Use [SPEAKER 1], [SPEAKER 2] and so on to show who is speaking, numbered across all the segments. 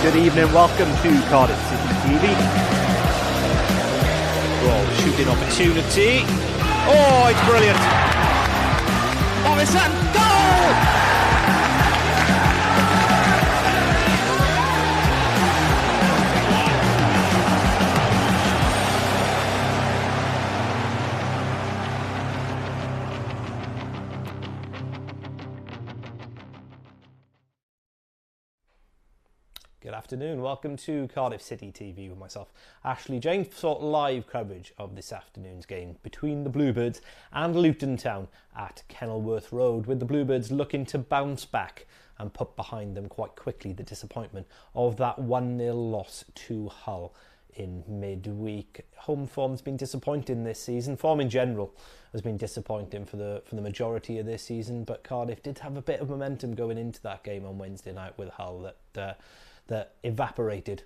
[SPEAKER 1] Good evening, welcome to Cardiff City TV. Well, shooting opportunity. Oh, it's brilliant. Morrison, goal! Good afternoon, welcome to Cardiff City TV with myself, Ashley James, for live coverage of this afternoon's game between the Bluebirds and Luton Town at Kenilworth Road, with the Bluebirds looking to bounce back and put behind them quite quickly the disappointment of that 1-0 loss to Hull in midweek. Home form's been disappointing this season. Form in general has been disappointing for the majority of this season, but Cardiff did have a bit of momentum going into that game on Wednesday night with Hull that evaporated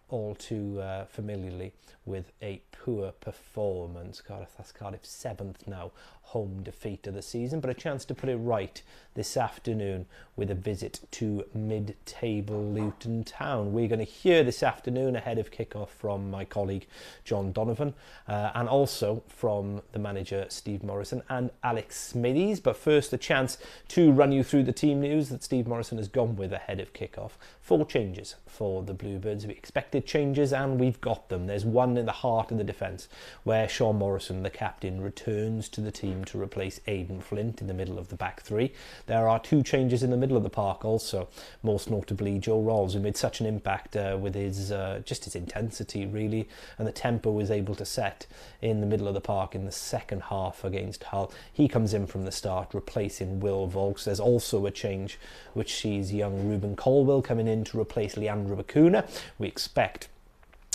[SPEAKER 1] all too familiarly with a poor performance. That's Cardiff's 7th now home defeat of the season, but a chance to put it right this afternoon with a visit to mid-table Luton Town. We're going to hear this afternoon ahead of kick-off from my colleague John Donovan and also from the manager Steve Morrison and Alex Smithies. But first, a chance to run you through the team news that Steve Morrison has gone with ahead of kick-off. 4 changes for the Bluebirds. We expected changes and we've got them. There's one in the heart of the defence where Sean Morrison, the captain, returns to the team to replace Aidan Flint in the middle of the back 3. There are 2 changes in the middle of the park also, most notably Joe Rolls, who made such an impact with his just his intensity really, and the tempo was able to set in the middle of the park in the second half against Hull. He comes in from the start, replacing Will Volks. There's also a change which sees young Ruben Colwell coming in to replace Leandro Bacuna. We expect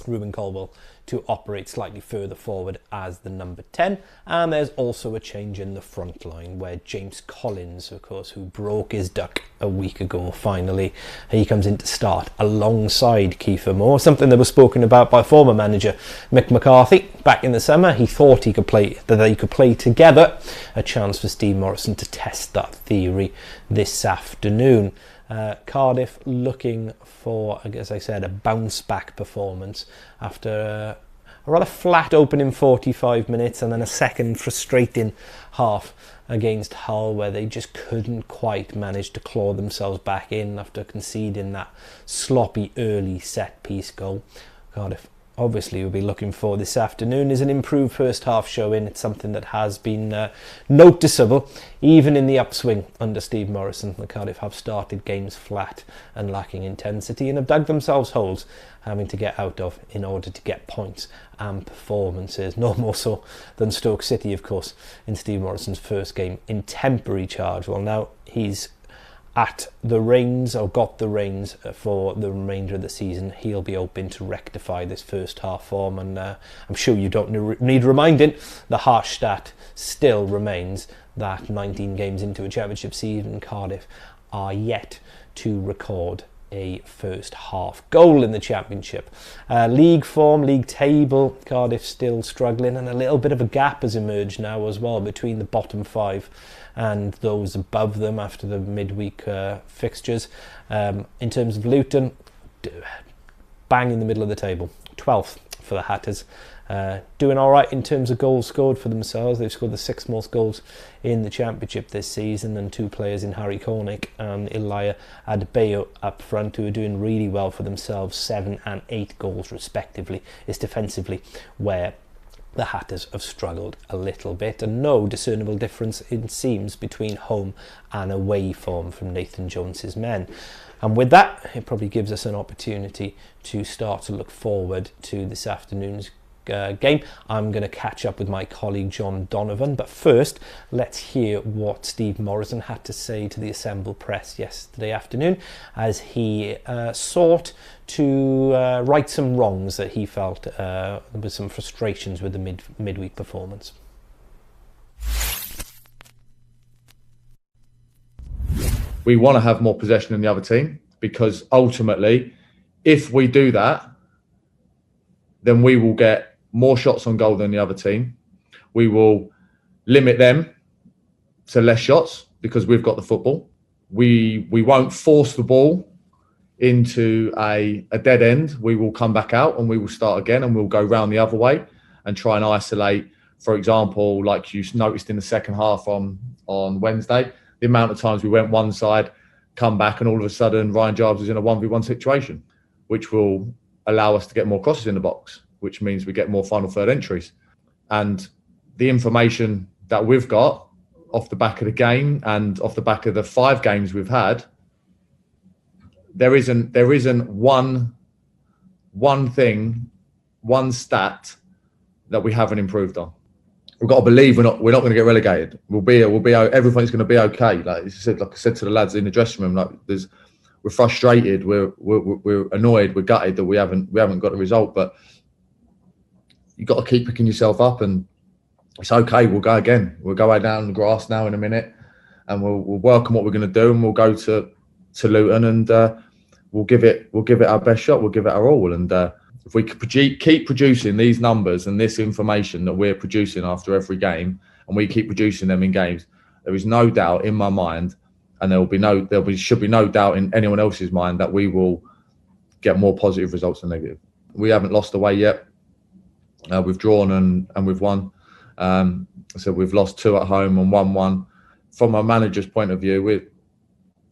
[SPEAKER 1] Ruben Colwell to operate slightly further forward as the number 10, and there's also a change in the front line where James Collins, of course, who broke his duck a week ago, finally he comes in to start alongside Kiefer Moore, something that was spoken about by former manager Mick McCarthy back in the summer. He thought he could play, that they could play together. A chance for Steve Morrison to test that theory this afternoon. Cardiff looking for, as I said, a bounce back performance after a rather flat opening 45 minutes and then a second frustrating half against Hull where they just couldn't quite manage to claw themselves back in after conceding that sloppy early set piece goal. Cardiff obviously we'll be looking for this afternoon is an improved first half showing. It's something that has been noticeable even in the upswing under Steve Morrison. The Cardiff have started games flat and lacking intensity and have dug themselves holes having to get out of in order to get points and performances. No more so than Stoke City, of course, in Steve Morrison's first game in temporary charge. Well, now he's at the reins, or got the reins for the remainder of the season. He'll be hoping to rectify this first half form, and I'm sure you don't need reminding. The harsh stat still remains that 19 games into a championship season, Cardiff are yet to record a first half goal in the championship. League form, league table, Cardiff still struggling, and a little bit of a gap has emerged now as well between the bottom 5 and those above them after the midweek fixtures. In terms of Luton, bang in the middle of the table, 12th for the Hatters. Doing all right in terms of goals scored for themselves. They've scored the 6th most goals in the championship this season, and 2 players in Harry Cornick and Elijah Adebayo up front who are doing really well for themselves, 7 and 8 goals respectively. It's defensively where the Hatters have struggled a little bit, and no discernible difference, it seems, between home and away form from Nathan Jones's men. And with that, it probably gives us an opportunity to start to look forward to this afternoon's game. I'm going to catch up with my colleague John Donovan, but first let's hear what Steve Morrison had to say to the assembled press yesterday afternoon as he sought to right some wrongs that he felt there was some frustrations with the midweek performance.
[SPEAKER 2] We want to have more possession than the other team, because ultimately if we do that, then we will get more shots on goal than the other team. We will limit them to less shots because we've got the football. We won't force the ball into a dead end, we will come back out and we will start again, and we'll go round the other way and try and isolate. For example, like you noticed in the second half on Wednesday, the amount of times we went one side, come back, and all of a sudden Ryan Jarvis is in a 1v1 situation, which will allow us to get more crosses in the box, which means we get more final third entries. And the information that we've got off the back of the game and off the back of the 5 games we've had, there isn't one thing, one stat that we haven't improved on. We've got to believe we're not going to get relegated. We'll be everything's going to be okay. Like I said to the lads in the dressing room, like we're frustrated, we're annoyed, we're gutted that we haven't got a result, but you've got to keep picking yourself up, and it's okay. We'll go again. We'll go out down the grass now in a minute, and we'll work on what we're going to do, and we'll go to Luton, and we'll give it our best shot. We'll give it our all, and if we keep producing these numbers and this information that we're producing after every game, and we keep producing them in games, there is no doubt in my mind, and should be no doubt in anyone else's mind, that we will get more positive results than negative. We haven't lost away yet. We've drawn and we've won. So we've lost 2 at home and won 1. From a manager's point of view,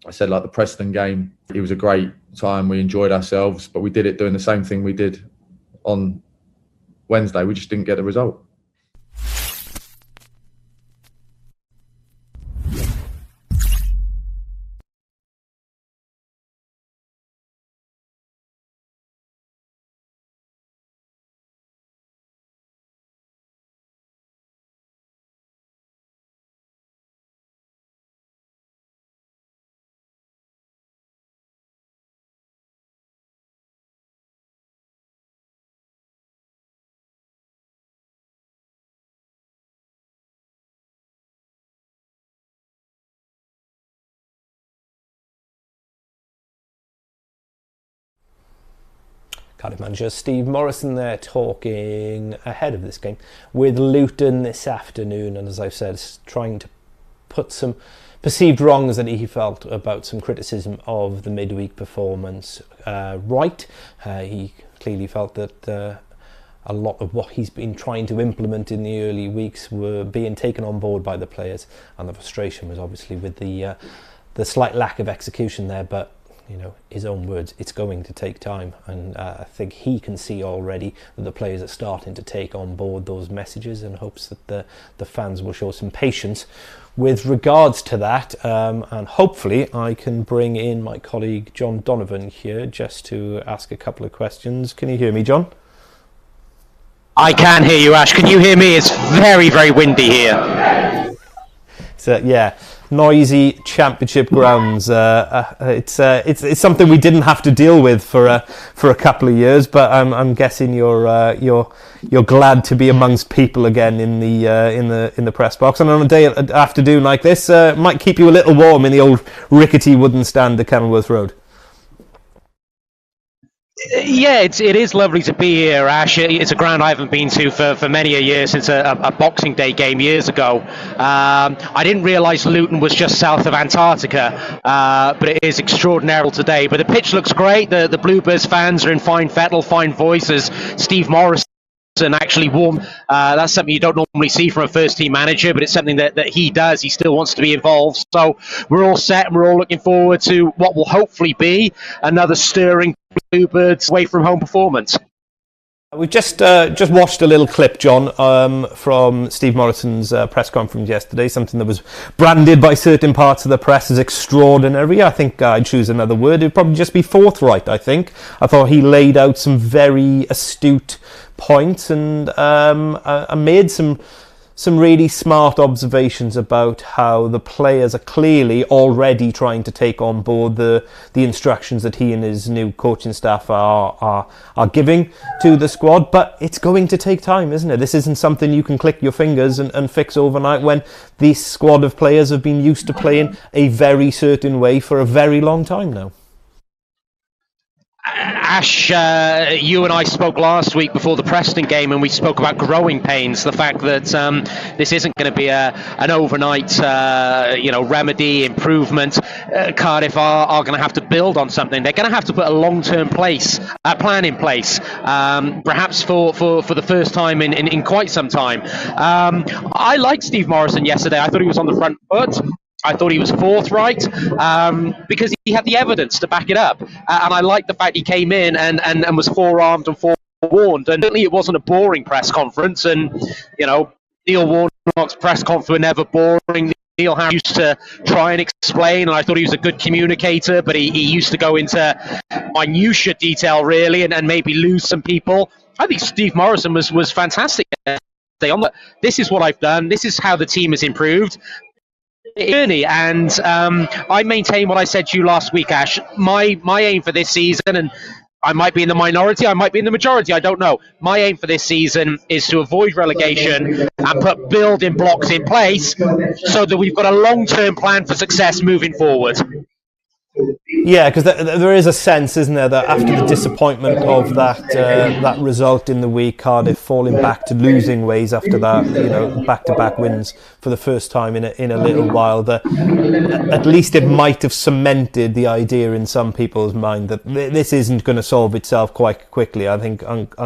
[SPEAKER 2] I said, like the Preston game, it was a great time. We enjoyed ourselves, but we did it doing the same thing we did on Wednesday. We just didn't get the result.
[SPEAKER 1] Cardiff manager Steve Morrison there talking ahead of this game with Luton this afternoon, and as I've said, trying to put some perceived wrongs that he felt about some criticism of the midweek performance right. He clearly felt that a lot of what he's been trying to implement in the early weeks were being taken on board by the players, and the frustration was obviously with the slight lack of execution there. But you know, his own words, it's going to take time, and I think he can see already that the players are starting to take on board those messages, and hopes that the fans will show some patience with regards to that. And hopefully I can bring in my colleague John Donovan here just to ask a couple of questions. Can you hear me, John?
[SPEAKER 3] I can hear you, Ash. Can you hear me? It's very, very windy here.
[SPEAKER 1] So yeah, noisy Championship grounds. It's something we didn't have to deal with for a couple of years, but I'm guessing you're glad to be amongst people again in the press box, and on a day afternoon like this, might keep you a little warm in the old rickety wooden stand at Kenilworth Road.
[SPEAKER 3] Yeah, it is lovely to be here, Ash. It's a ground I haven't been to for many a year, since a Boxing Day game years ago. I didn't realise Luton was just south of Antarctica, but it is extraordinary today. But the pitch looks great. The Bluebirds fans are in fine fettle, fine voices. Steve Morrison actually warm. That's something you don't normally see from a first team manager, but it's something that he does. He still wants to be involved. So we're all set, and we're all looking forward to what will hopefully be another stirring Bluebirds away from home performance.
[SPEAKER 1] We've just watched a little clip, John, from Steve Morrison's press conference yesterday, something that was branded by certain parts of the press as extraordinary. I think I'd choose another word. It would probably just be forthright, I think. I thought he laid out some very astute points and made some really smart observations about how the players are clearly already trying to take on board the instructions that he and his new coaching staff are giving to the squad. But it's going to take time, isn't it? This isn't something you can click your fingers and fix overnight, when this squad of players have been used to playing a very certain way for a very long time now.
[SPEAKER 3] Ash, you and I spoke last week before the Preston game, and we spoke about growing pains. The fact that this isn't going to be an overnight, remedy, improvement. Cardiff are going to have to build on something. They're going to have to put a long-term plan in place, perhaps for the first time in quite some time. I liked Steve Morrison yesterday. I thought he was on the front foot. I thought he was forthright because he had the evidence to back it up. And I liked the fact he came in and was forearmed and forewarned. And certainly it wasn't a boring press conference. And, Neil Warnock's press conference were never boring. Neil Harris used to try and explain, and I thought he was a good communicator, but he used to go into minutiae detail, really, and maybe lose some people. I think Steve Morrison was fantastic. This is what I've done. This is how the team has improved. Journey, and I maintain what I said to you last week, Ash. My aim for this season, and I might be in the minority, I might be in the majority, I don't know. My aim for this season is to avoid relegation and put building blocks in place so that we've got a long-term plan for success moving forward.
[SPEAKER 1] Yeah, because there is a sense, isn't there, that after the disappointment of that result in the week, Cardiff falling back to losing ways after that, back-to-back wins for the first time in a little while, that at least it might have cemented the idea in some people's mind that this isn't going to solve itself quite quickly. I think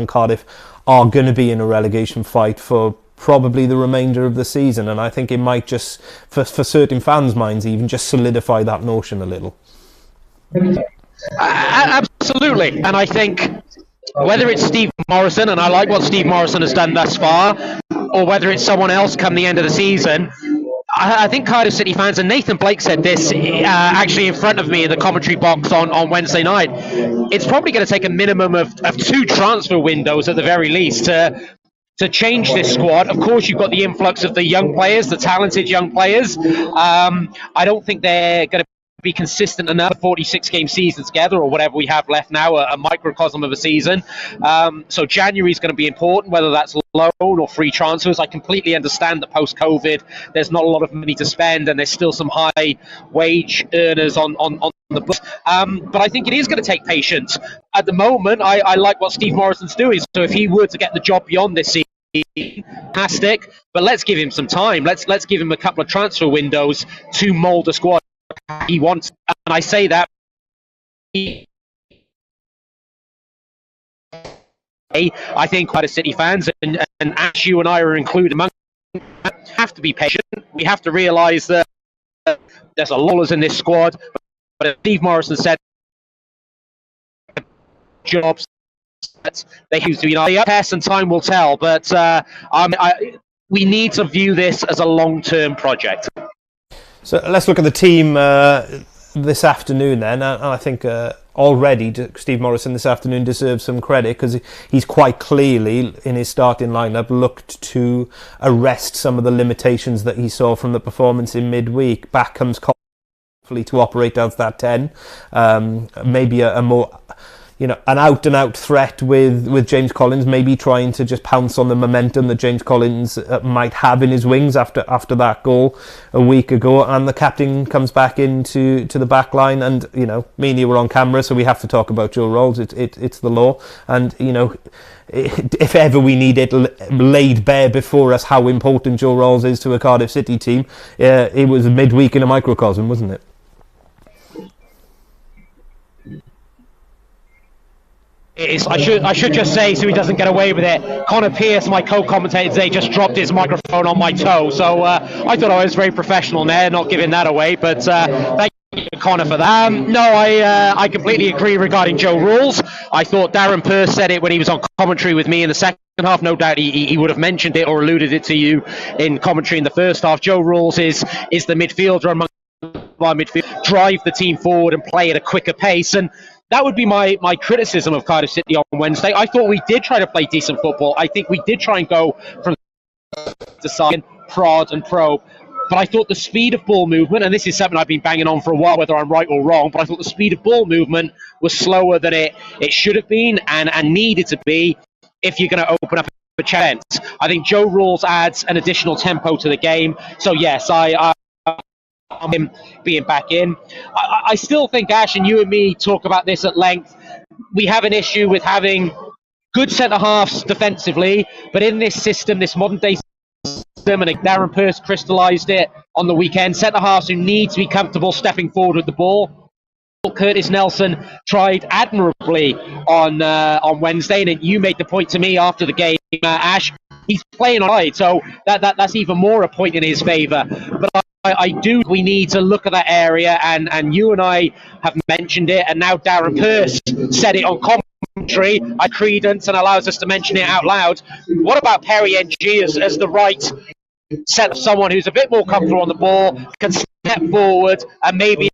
[SPEAKER 1] Cardiff are going to be in a relegation fight for probably the remainder of the season, and I think it might just, for certain fans' minds, even just solidify that notion a little.
[SPEAKER 3] Absolutely, and I think whether it's Steve Morrison, and I like what Steve Morrison has done thus far, or whether it's someone else come the end of the season, I think Cardiff City fans, and Nathan Blake said this actually in front of me in the commentary box on Wednesday night, it's probably going to take a minimum of 2 transfer windows at the very least to change this squad. Of course, you've got the influx of the young players, the talented young players. I don't think they're going to be consistent enough 46-game season together, or whatever we have left now, a microcosm of a season. So January is going to be important, whether that's loan or free transfers. I completely understand that post-COVID there's not a lot of money to spend, and there's still some high wage earners on the books. But I think it is going to take patience. At the moment, I like what Steve Morrison's doing. So if he were to get the job beyond this season, fantastic. But let's give him some time. Let's give him a couple of transfer windows to mould a squad he wants. And I say that I think quite a City fans, and Ash, you and I are included among them, have to be patient. We have to realise that there's a lot in this squad. But as Steve Morrison said, jobs they used to be the test, and time will tell. But we need to view this as a long-term project.
[SPEAKER 1] So let's look at the team this afternoon then. And I think already Steve Morrison this afternoon deserves some credit, because he's quite clearly in his starting lineup looked to arrest some of the limitations that he saw from the performance in midweek. Back comes hopefully to operate as that 10, maybe a more an out-and-out threat with James Collins, maybe trying to just pounce on the momentum that James Collins might have in his wings after that goal a week ago. And the captain comes back into the back line, and me and you were on camera, so we have to talk about Joe Rolls. It's the law, and if ever we need it laid bare before us how important Joe Rolls is to a Cardiff City team, it was midweek in a microcosm, wasn't it?
[SPEAKER 3] I should just say, so he doesn't get away with it, Connor Pierce, my co-commentator today, just dropped his microphone on my toe. So I thought I was very professional there, not giving that away. But thank you, Connor, for that. No, I completely agree regarding Joe Rules. I thought Darren Pearce said it when he was on commentary with me in the second half. No doubt he would have mentioned it or alluded it to you in commentary in the first half. Joe Rules is the midfielder among our midfield, drive the team forward and play at a quicker pace. And that would be my criticism of Cardiff City on Wednesday. I thought we did try to play decent football. I think we did try and go from the side, prod and probe. But I thought the speed of ball movement, and this is something I've been banging on for a while, whether I'm right or wrong, but I thought the speed of ball movement was slower than it should have been and needed to be if you're going to open up a chance. I think Joe Rawls adds an additional tempo to the game. So yes, him being back in. I still think, Ash, and you and me talk about this at length, we have an issue with having good centre-halves defensively, but in this system, this modern-day system, and Darren Pearce crystallised it on the weekend, centre-halves who need to be comfortable stepping forward with the ball. Curtis Nelson tried admirably on Wednesday, and you made the point to me after the game, Ash. He's playing all right, so that's even more a point in his favour. But I do. We need to look at that area, and you and I have mentioned it, and now Darren Pearce said it on commentary. I credence and allows us to mention it out loud. What about Perry NG as the right set of someone who's a bit more comfortable on the ball, can step forward, and maybe.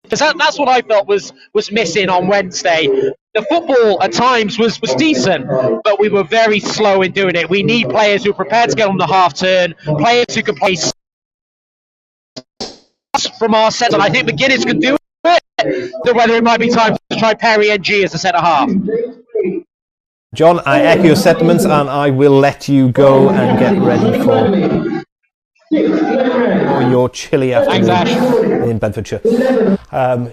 [SPEAKER 3] Because that's what I felt was missing on Wednesday. The football at times was decent, but we were very slow in doing it. We need players who are prepared to get on the half turn, players who can play from our set, and I think McGuinness can do it. So whether it might be time to try Perry NG as a centre half.
[SPEAKER 1] John, I echo your sentiments, and I will let you go and get ready for your chilly afternoon in Bedfordshire.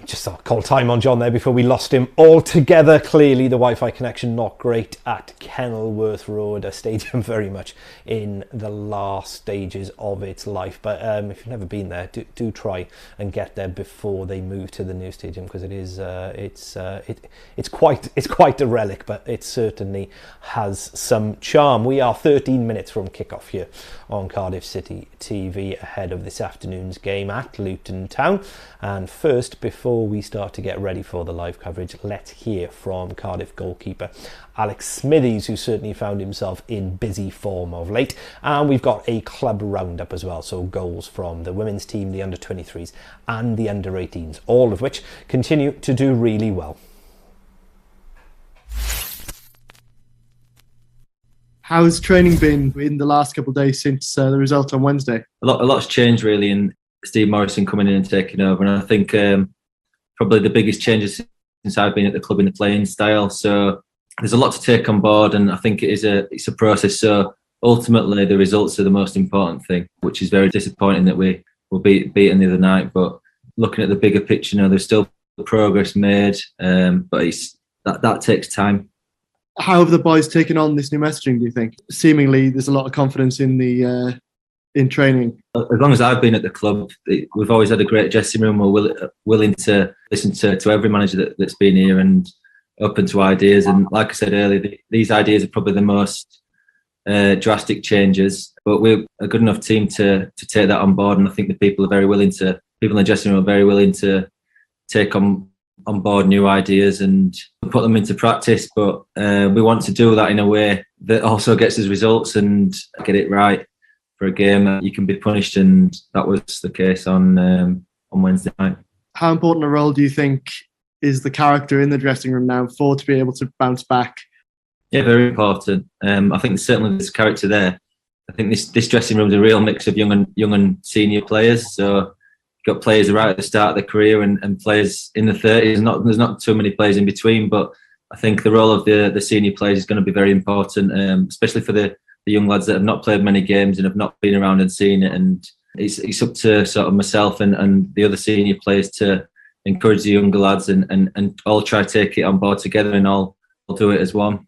[SPEAKER 1] Just a call time on John there before we lost him altogether. Clearly the Wi-Fi connection not great at Kenilworth Road, a stadium very much in the last stages of its life, but if you've never been there, do try and get there before they move to the new stadium, because it is it's quite a relic, but it certainly has some charm. We are 13 minutes from kick-off here on Cardiff City TV ahead of this afternoon's game at Luton Town. And first, before we start to get ready for the live coverage, let's hear from Cardiff goalkeeper Alex Smithies, who certainly found himself in busy form of late. And we've got a club roundup as well, so goals from the women's team, the under-23s and the under-18s, all of which continue to do really well.
[SPEAKER 4] How's training been in the last couple of days since the result on Wednesday?
[SPEAKER 5] A lot's changed really, and Steve Morrison coming in and taking over. And I think probably the biggest changes since I've been at the club in the playing style. So there's a lot to take on board, and I think it's a process. So ultimately, the results are the most important thing, which is very disappointing that we were beaten the other night. But looking at the bigger picture, there's still progress made, but that takes time.
[SPEAKER 4] How have the boys taken on this new messaging, do you think? Seemingly, there's a lot of confidence in the in training.
[SPEAKER 5] As long as I've been at the club, we've always had a great dressing room. We're willing to listen to every manager that's been here and open to ideas. And like I said earlier, these ideas are probably the most drastic changes. But we're a good enough team to take that on board. And I think the people in the dressing room are very willing to take on board new ideas and put them into practice, but we want to do that in a way that also gets us results and get it right for a game. You can be punished, and that was the case on Wednesday night.
[SPEAKER 4] How important a role do you think is the character in the dressing room now to be able to bounce back?
[SPEAKER 5] Yeah, very important. I think certainly there's character there. I think this dressing room is a real mix of young and senior players. So got players right at the start of their career and players in the 30s. There's not too many players in between, but I think the role of the senior players is going to be very important, especially for the young lads that have not played many games and have not been around and seen it. And it's up to sort of myself and the other senior players to encourage the younger lads and all try to take it on board together, and all do it as one.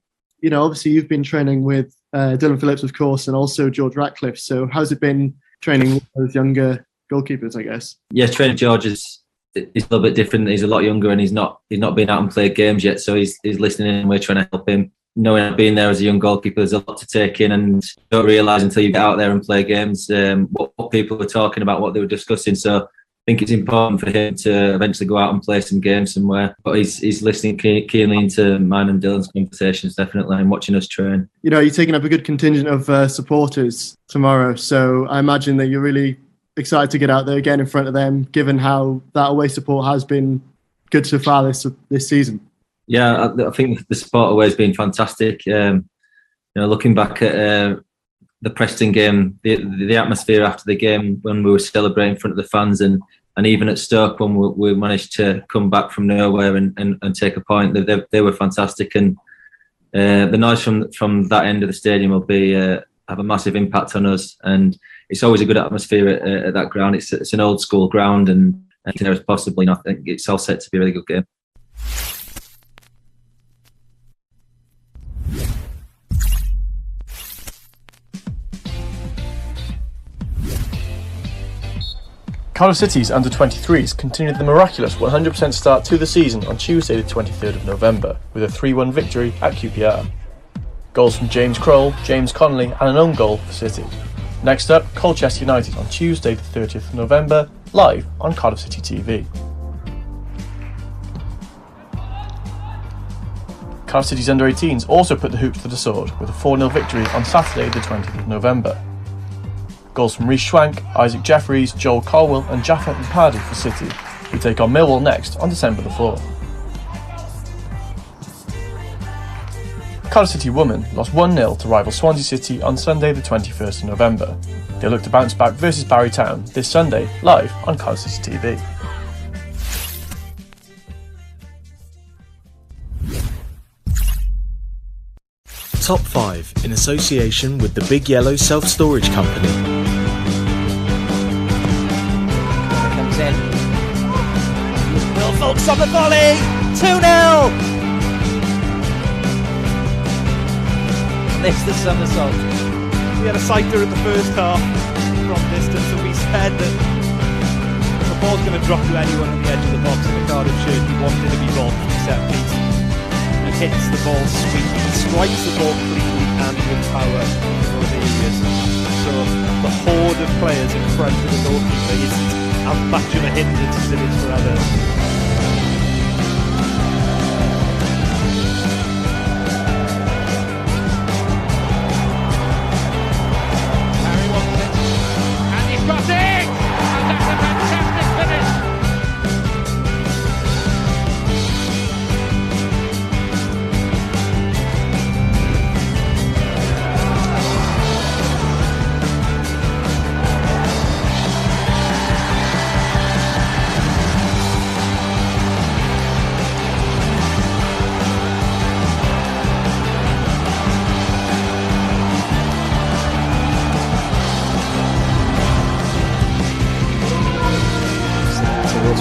[SPEAKER 4] Obviously you've been training with Dylan Phillips, of course, and also George Ratcliffe. So how's it been training with those younger goalkeepers, I guess? Yeah,
[SPEAKER 5] training George is a little bit different. He's a lot younger, and he's not been out and played games yet, so he's listening, and we're trying to help him. Knowing being there as a young goalkeeper, there's a lot to take in, and you don't realise until you get out there and play games what people were talking about, what they were discussing. So I think it's important for him to eventually go out and play some games somewhere. But he's listening keenly into mine and Dylan's conversations, definitely, and watching us train.
[SPEAKER 4] You're taking up a good contingent of supporters tomorrow, so I imagine that you're really excited to get out there again in front of them, given how that away support has been good so far this season.
[SPEAKER 5] Yeah, I think the support away has been fantastic. Looking back at the Preston game, the atmosphere after the game when we were celebrating in front of the fans, and even at Stoke when we managed to come back from nowhere and take a point, they were fantastic. And the noise from that end of the stadium will have a massive impact on us. And it's always a good atmosphere at that ground. It's an old school ground, and there as possible. I think it's all set to be a really good game.
[SPEAKER 6] Cardiff City's under-23s continued the miraculous 100% start to the season on Tuesday the 23rd of November with a 3-1 victory at QPR. Goals from James Kroll, James Connolly and an own goal for City. Next up, Colchester United on Tuesday the 30th of November, live on Cardiff City TV. Cardiff City's under-18s also put the hoops to the sword with a 4-0 victory on Saturday the 20th of November. Goals from Rhys Schwank, Isaac Jeffries, Joel Colwell and Jaffa Mpadi for City, who take on Millwall next on December the 4th. Cardiff City women lost 1-0 to rival Swansea City on Sunday the 21st of November. They look to bounce back versus Barry Town this Sunday, live on Cardiff City TV.
[SPEAKER 7] Top 5 in association with the Big Yellow Self-Storage Company.
[SPEAKER 8] Comes in. Will Fulks on the volley! 2-0! It's the somersault.
[SPEAKER 9] We had a sighter in the first half from distance, and we said that if the ball's going to drop to anyone on the edge of the box in a Cardiff shirt, you want it to be Vaughan from set piece. And hits the ball sweetly, strikes the ball cleanly and with power in those areas. So the horde of players in front of the goalkeeper isn't as much of a hindrance as it is for others.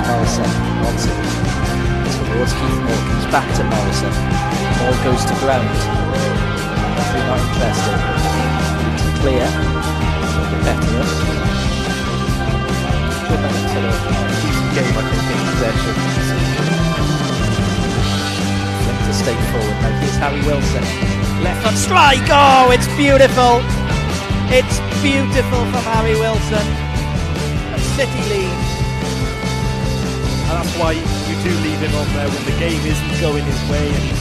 [SPEAKER 8] Morrison wants it towards Heathmore, comes back to Morrison, ball goes to ground, referee not interested, to clear, a bit better up, good man into the decent game I think in possession, flip to stay forward, now here's Harry Wilson, left foot strike, oh it's beautiful from Harry Wilson, a City lead.
[SPEAKER 9] And that's why you do leave him on there when the game isn't going his way and he's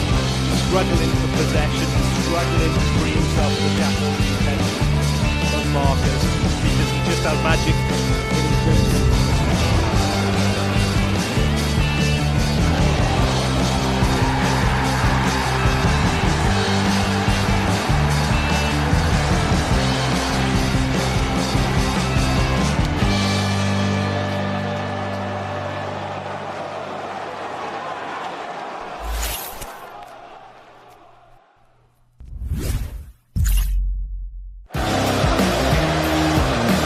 [SPEAKER 9] struggling for possession, struggling to free himself of the shackles of defense of markers, because he just has magic in his boots.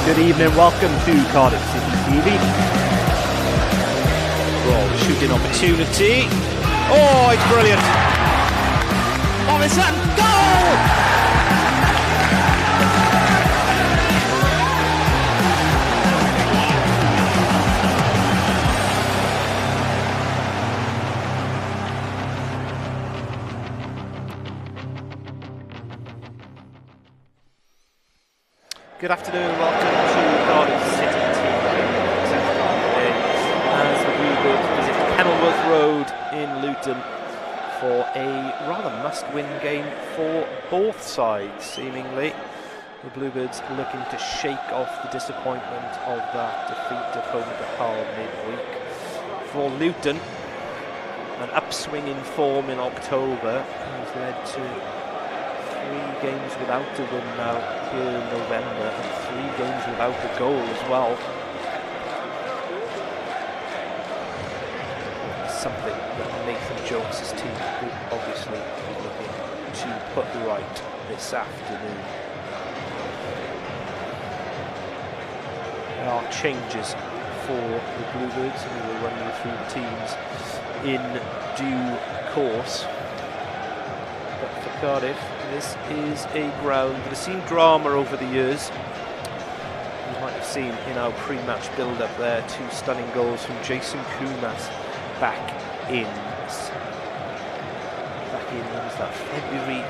[SPEAKER 9] Good evening, welcome to Cardiff City TV. Raw shooting opportunity. Oh, it's brilliant. Morrison, goal! Good afternoon, welcome to Cardiff City TV. As the Bluebirds visit Kenilworth Road in Luton for a rather must-win game for both sides, seemingly. The Bluebirds looking to shake off the disappointment of that defeat at home to Hull midweek. For Luton, an upswing in form in October has led to 3 games without a win now here in November and 3 games without a goal as well. Something that Nathan Jones's team will obviously be looking to put right this afternoon. There are changes for the Bluebirds, and we will run you through the teams in due course. But for Cardiff, this is a ground that has seen drama over the years. You might have seen in our pre-match build-up there 2 stunning goals from Jason Kumas back in when was that? February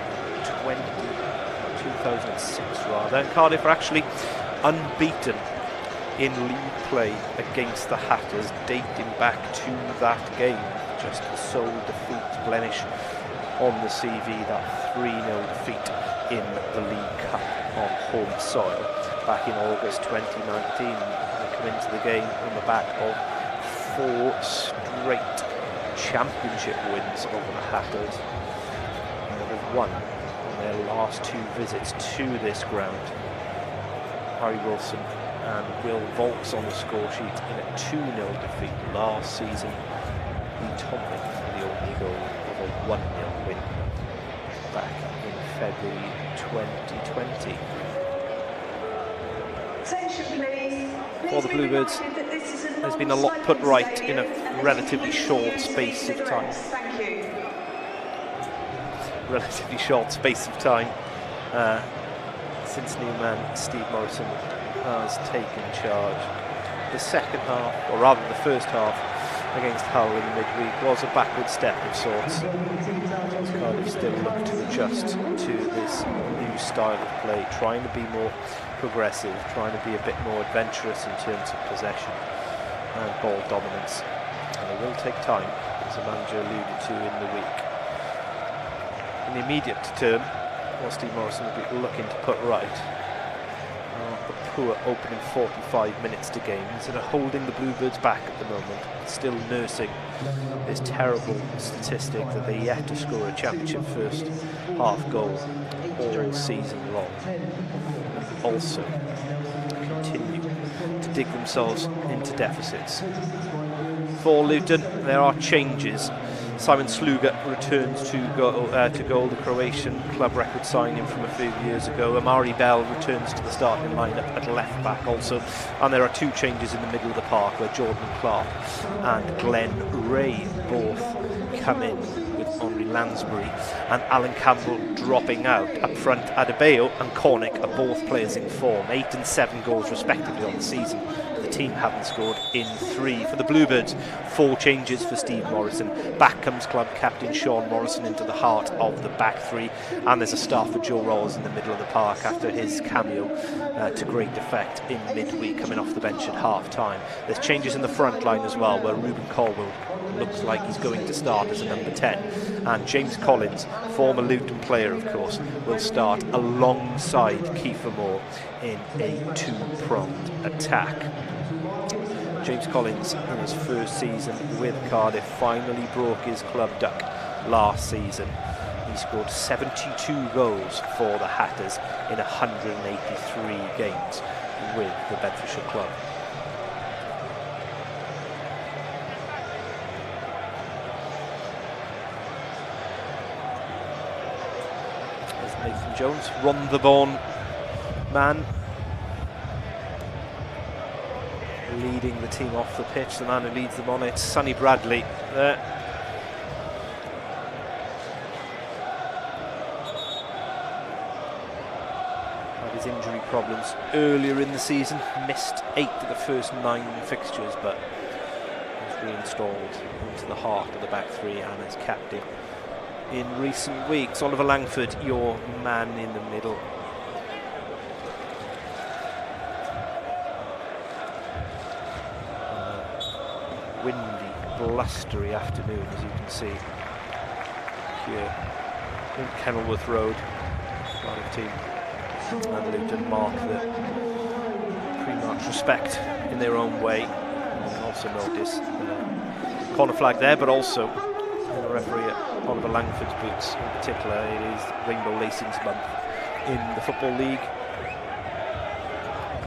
[SPEAKER 9] 2006 rather. And Cardiff are actually unbeaten in league play against the Hatters, dating back to that game. Just the sole defeat blemish on the CV, that 3-0 defeat in the League Cup on home soil back in August 2019. They come into the game on the back of 4 straight championship wins over the Hatters. And they've won on their last 2 visits to this ground. Harry Wilson and Will Volks on the score sheet in a 2-0 defeat last season. Lee Tomlin for the only goal of a 1-0 win back in February 2020. For the Bluebirds, there's been a lot put right in a relatively short space of time. Since new man Steve Morrison has taken charge. The second half, or rather the first half, against Hull in the midweek was a backward step of sorts. Cardiff still look to adjust to this new style of play, trying to be more progressive, trying to be a bit more adventurous in terms of possession and ball dominance. And it will take time, as the manager alluded to in the week. In the immediate term, what Steve Morrison will be looking to put right the poor opening 45 minutes to games that are holding the Bluebirds back at the moment, still nursing this terrible statistic that they're yet to score a championship first half goal all season long. Also continue to dig themselves into deficits. For Luton, there are changes. Simon Sluga returns to goal, the Croatian club record signing from a few years ago. Amari Bell returns to the starting lineup at left back also. And there are 2 changes in the middle of the park where Jordan Clark and Glenn Ray both come in, with Henri Lansbury and Alan Campbell dropping out. Up front, Adebayo and Cornick are both players in form, 8 and 7 goals respectively on the season. The team haven't scored in 3. For the Bluebirds, 4 changes for Steve Morrison. Back comes club captain Sean Morrison into the heart of the back 3, and there's a start for Joe Rolls in the middle of the park after his cameo to great effect in midweek, coming off the bench at half-time. There's changes in the front line as well, where Ruben Colwell looks like he's going to start as a number 10, and James Collins, former Luton player of course, will start alongside Kiefer Moore in a 2-pronged attack. James Collins, in his first season with Cardiff, finally broke his club duck last season. He scored 72 goals for the Hatters in 183 games with the Bedfordshire club. There's Nathan Jones, Rondherborn man, leading the team off the pitch. The man who leads them on it, Sonny Bradley, there. Had his injury problems earlier in the season, missed 8 of the first 9 fixtures, but was reinstalled into the heart of the back 3 and as captain in recent weeks. Oliver Langford, your man in the middle. Windy, blustery afternoon, as you can see here in Kenilworth Road. Cardiff team and Luton mark the pre-match respect in their own way. You can also notice corner flag there, but also the referee at Oliver Langford's boots in particular. It is Rainbow Lacings Month in the Football League.